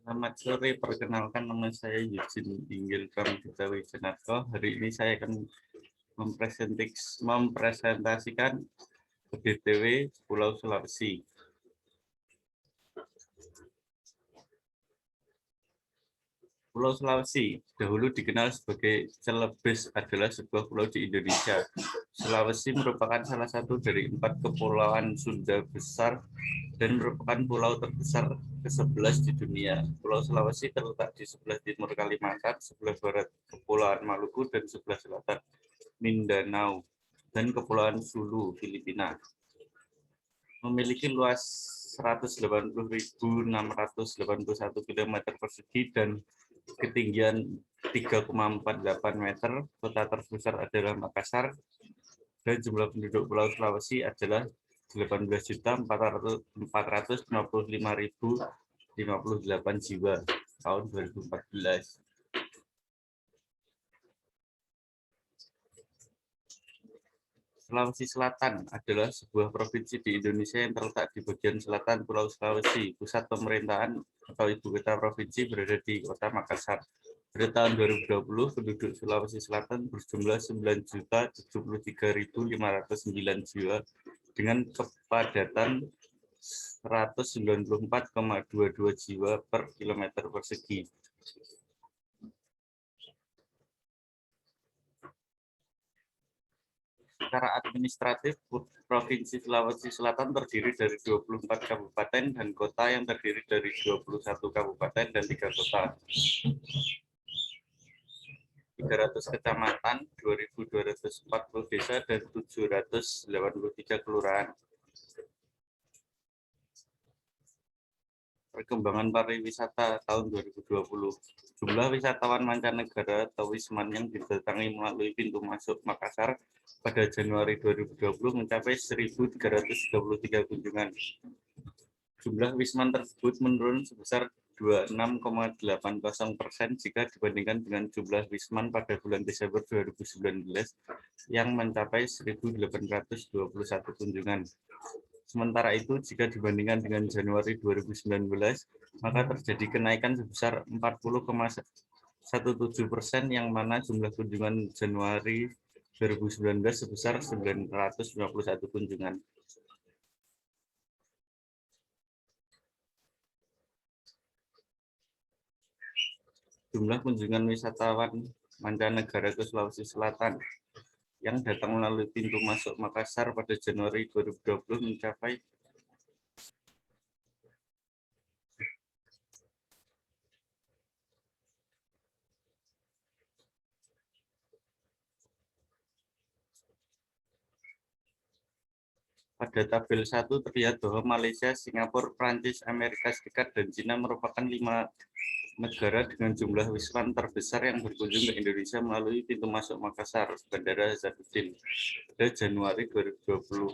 Selamat sore, perkenalkan nama saya Eugene Inggil Pramudita Wijanarko. Hari ini saya akan mempresentasikan BTW Pulau Sulawesi. Pulau Sulawesi dahulu dikenal sebagai Celebes adalah sebuah pulau di Indonesia. Sulawesi merupakan salah satu dari 4 kepulauan Sunda besar dan merupakan pulau terbesar ke-11 di dunia. Pulau Sulawesi terletak di sebelah timur Kalimantan, sebelah barat Kepulauan Maluku, dan sebelah selatan Mindanao, dan Kepulauan Sulu, Filipina. Memiliki luas 180.681 km persegi dan ketinggian 3,48 meter. Kota terbesar adalah Makassar, dan jumlah penduduk Pulau Sulawesi adalah 18.455.058 jiwa tahun 2014. Sulawesi Selatan adalah sebuah provinsi di Indonesia yang terletak di bagian selatan Pulau Sulawesi. Pusat pemerintahan atau ibu kota provinsi berada di Kota Makassar. Pada tahun 2020, penduduk Sulawesi Selatan berjumlah 9.073.509 jiwa dengan kepadatan 194,22 jiwa per kilometer persegi. Secara administratif, Provinsi Sulawesi Selatan terdiri dari 24 kabupaten dan kota yang terdiri dari 21 kabupaten dan 3 kota. 300 kecamatan, 2.240 desa, dan 783 kelurahan. Perkembangan pariwisata tahun 2020. Jumlah wisatawan mancanegara atau wisman yang didatangi melalui pintu masuk Makassar pada Januari 2020 mencapai 1.333 kunjungan. Jumlah wisman tersebut menurun sebesar 26,80% jika dibandingkan dengan jumlah wisman pada bulan Desember 2019 yang mencapai 1.821 kunjungan. Sementara itu, jika dibandingkan dengan Januari 2019, maka terjadi kenaikan sebesar 40,17%, yang mana jumlah kunjungan Januari 2019 sebesar 951 kunjungan. Jumlah kunjungan wisatawan mancanegara ke Sulawesi Selatan yang datang melalui pintu masuk Makassar pada Januari 2020 mencapai pada tabel 1 terlihat bahwa Malaysia, Singapura, Prancis, Amerika Serikat, dan Cina merupakan 5 negara dengan jumlah wisman terbesar yang berkunjung ke Indonesia melalui pintu masuk Makassar, Bandara Hasanuddin, pada Januari 2020.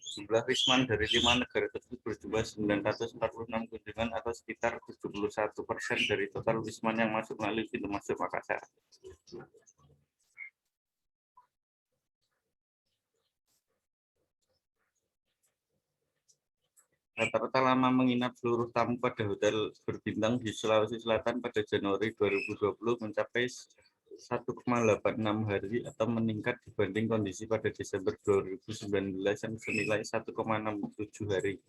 Jumlah wisman dari 5 negara tersebut berjumlah 946 kunjungan atau sekitar 71% dari total wisman yang masuk melalui pintu masuk Makassar. Rata-rata lama menginap seluruh tamu pada hotel berbintang di Sulawesi Selatan pada Januari 2020 mencapai 1,86 hari atau meningkat dibanding kondisi pada Desember 2019 yang senilai 1,67 hari.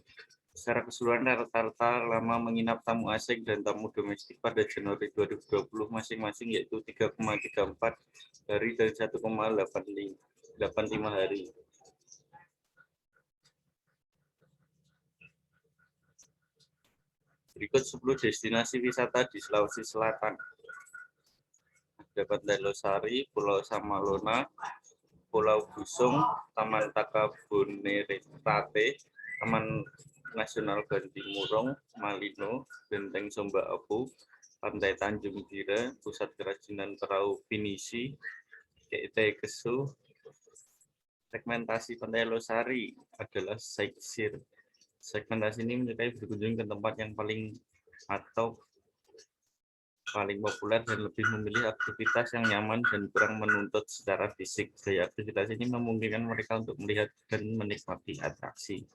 Secara keseluruhan, rata-rata lama menginap tamu asing dan tamu domestik pada Januari 2020 masing-masing yaitu 3,34 hari dan 1,85 hari. Berikut 10 destinasi wisata di Sulawesi Selatan. Ada Pantai Losari, Pulau Samalona, Pulau Busung, Taman Takabonerate, Taman Nasional Bantimurung, Malino, Benteng Somba Apu, Pantai Tanjung Bira, Pusat Kerajinan Perahu Pinisi, KT Kesu. Segmentasi Pantai Losari adalah sightseer. Segmentasi ini menyukai berkunjung ke tempat yang paling populer dan lebih memilih aktivitas yang nyaman dan kurang menuntut secara fisik. Gaya aktivitas ini memungkinkan mereka untuk melihat dan menikmati atraksi.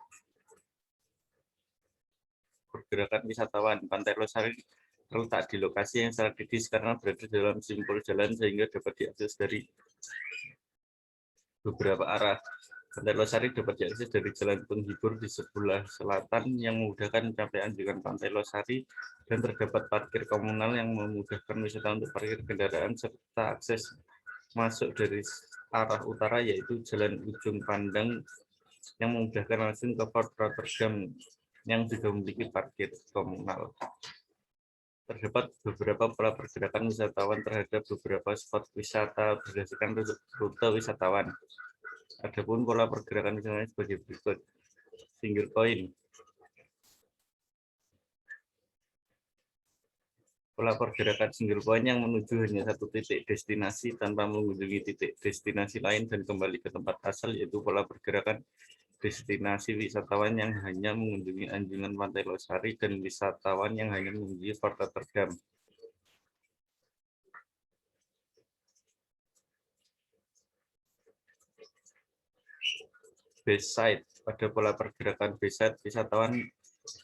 pergerakan wisatawan. Pantai Losari terletak di lokasi yang strategis karena berada dalam simpul jalan sehingga dapat diakses dari beberapa arah. Pantai Losari dapat diakses dari jalan penghibur di sebelah selatan yang memudahkan pencapaian Anjungan Pantai Losari dan terdapat parkir komunal yang memudahkan wisatawan untuk parkir kendaraan serta akses masuk dari arah utara yaitu Jalan Ujung Pandang yang memudahkan langsung ke Fort Rotterdam yang juga memiliki parkir komunal. Terdapat beberapa pola pergerakan wisatawan terhadap beberapa spot wisata berdasarkan rute wisatawan. Adapun pola pergerakan wisatawan sebagai berikut. Single point. Pola pergerakan single point yang menuju hanya satu titik destinasi tanpa mengunjungi titik destinasi lain dan kembali ke tempat asal, yaitu pola pergerakan destinasi wisatawan yang hanya mengunjungi Anjungan Pantai Losari dan wisatawan yang hanya mengunjungi Fort Rotterdam. Base site. Pada pola pergerakan base site, wisatawan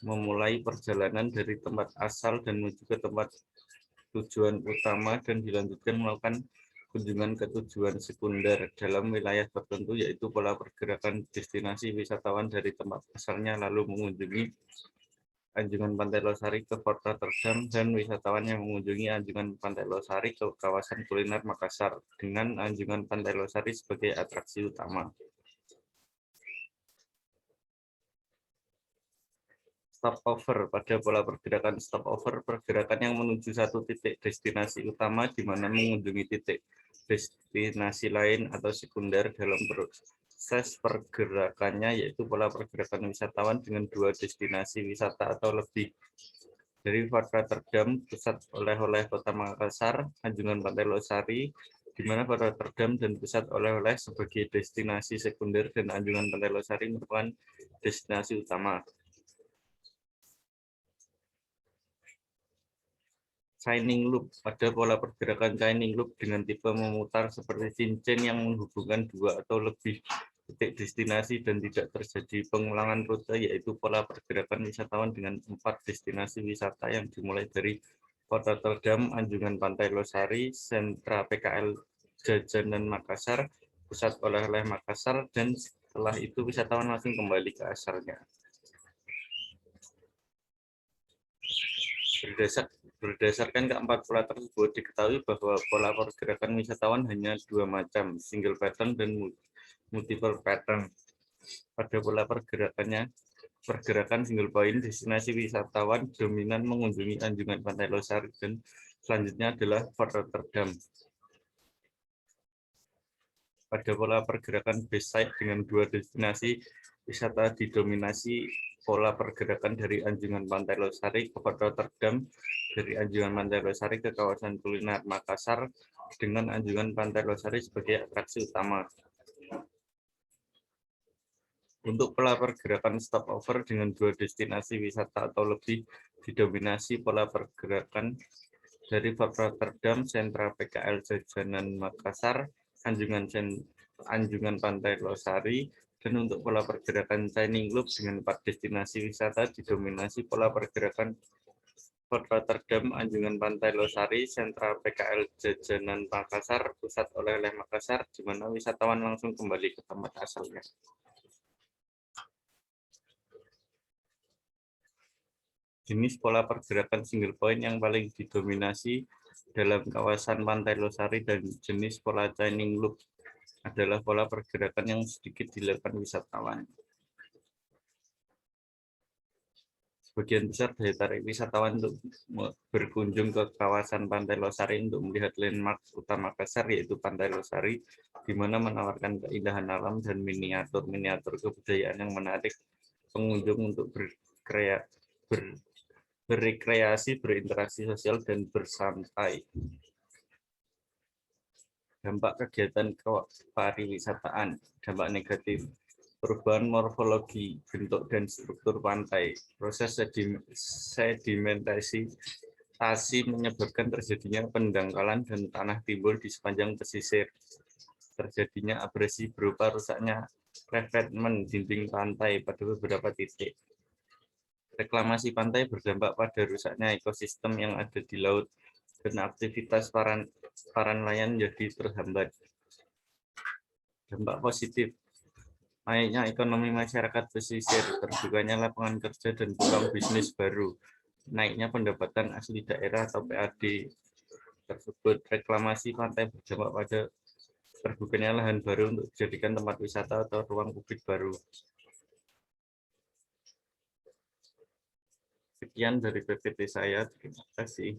memulai perjalanan dari tempat asal dan menuju ke tempat tujuan utama dan dilanjutkan melakukan kunjungan ke tujuan sekunder dalam wilayah tertentu, yaitu pola pergerakan destinasi wisatawan dari tempat asalnya lalu mengunjungi Anjungan Pantai Losari ke Fort Rotterdam dan wisatawan yang mengunjungi Anjungan Pantai Losari ke kawasan kuliner Makassar dengan Anjungan Pantai Losari sebagai atraksi utama. Stopover. Pada pola pergerakan stopover, pergerakan yang menuju satu titik destinasi utama di mana mengunjungi titik destinasi lain atau sekunder dalam proses pergerakannya, yaitu pola pergerakan wisatawan dengan dua destinasi wisata atau lebih. Dari Fort Rotterdam, pusat oleh-oleh Kota Makassar, Anjungan Pantai Losari, di mana Fort Rotterdam dan pusat oleh-oleh sebagai destinasi sekunder dan Anjungan Pantai Losari merupakan destinasi utama. Chaining loop. Pada pola pergerakan chaining loop dengan tipe memutar seperti cincin yang menghubungkan dua atau lebih titik destinasi dan tidak terjadi pengulangan rute, yaitu pola pergerakan wisatawan dengan 4 destinasi wisata yang dimulai dari Fort Rotterdam, Anjungan Pantai Losari, sentra PKL Jajanan Makassar, pusat oleh-oleh Makassar, dan setelah itu wisatawan langsung kembali ke asalnya. Berdasarkan keempat pola tersebut, diketahui bahwa pola pergerakan wisatawan hanya dua macam, single pattern dan multiple pattern. Pada pola pergerakan single point, destinasi wisatawan dominan mengunjungi Anjungan Pantai Losari dan selanjutnya adalah Fort Rotterdam. Pada pola pergerakan base site dengan dua destinasi wisata didominasi pola pergerakan dari Anjungan Pantai Losari ke Fort Rotterdam, dari Anjungan Pantai Losari ke kawasan kuliner Makassar dengan Anjungan Pantai Losari sebagai atraksi utama. Untuk pola pergerakan stopover dengan dua destinasi wisata atau lebih didominasi pola pergerakan dari Fort Rotterdam, sentra PKL Jajanan Makassar, Anjungan Pantai Losari, dan untuk pola pergerakan chaining loop dengan 4 destinasi wisata didominasi pola pergerakan Fort Rotterdam, Anjungan Pantai Losari, sentra PKL Jajanan Makassar, pusat oleh-oleh Makassar, di mana wisatawan langsung kembali ke tempat asalnya. Jenis pola pergerakan single point yang paling didominasi dalam kawasan Pantai Losari dan jenis pola chaining loop adalah pola pergerakan yang sedikit dilakukan wisatawan. Sebagian besar daya tarik wisatawan untuk berkunjung ke kawasan Pantai Losari untuk melihat landmark utama Makassar, yaitu Pantai Losari, di mana menawarkan keindahan alam dan miniatur-miniatur kebudayaan yang menarik pengunjung untuk berrekreasi, berinteraksi sosial, dan bersantai. Dampak kegiatan kepariwisataan, dampak negatif, perubahan morfologi, bentuk dan struktur pantai, proses sedimentasi menyebabkan terjadinya pendangkalan dan tanah timbul di sepanjang pesisir, terjadinya abrasi berupa rusaknya revetmen dinding pantai pada beberapa titik. Reklamasi pantai berdampak pada rusaknya ekosistem yang ada di laut dan aktivitas para nelayan jadi terhambat. Dampak positif, naiknya ekonomi masyarakat pesisir, terbukanya lapangan kerja dan peluang bisnis baru, naiknya pendapatan asli daerah atau PAD tersebut. Reklamasi pantai berdampak pada terbukanya lahan baru untuk dijadikan tempat wisata atau ruang publik baru. Sekian dari PPT saya, terima kasih.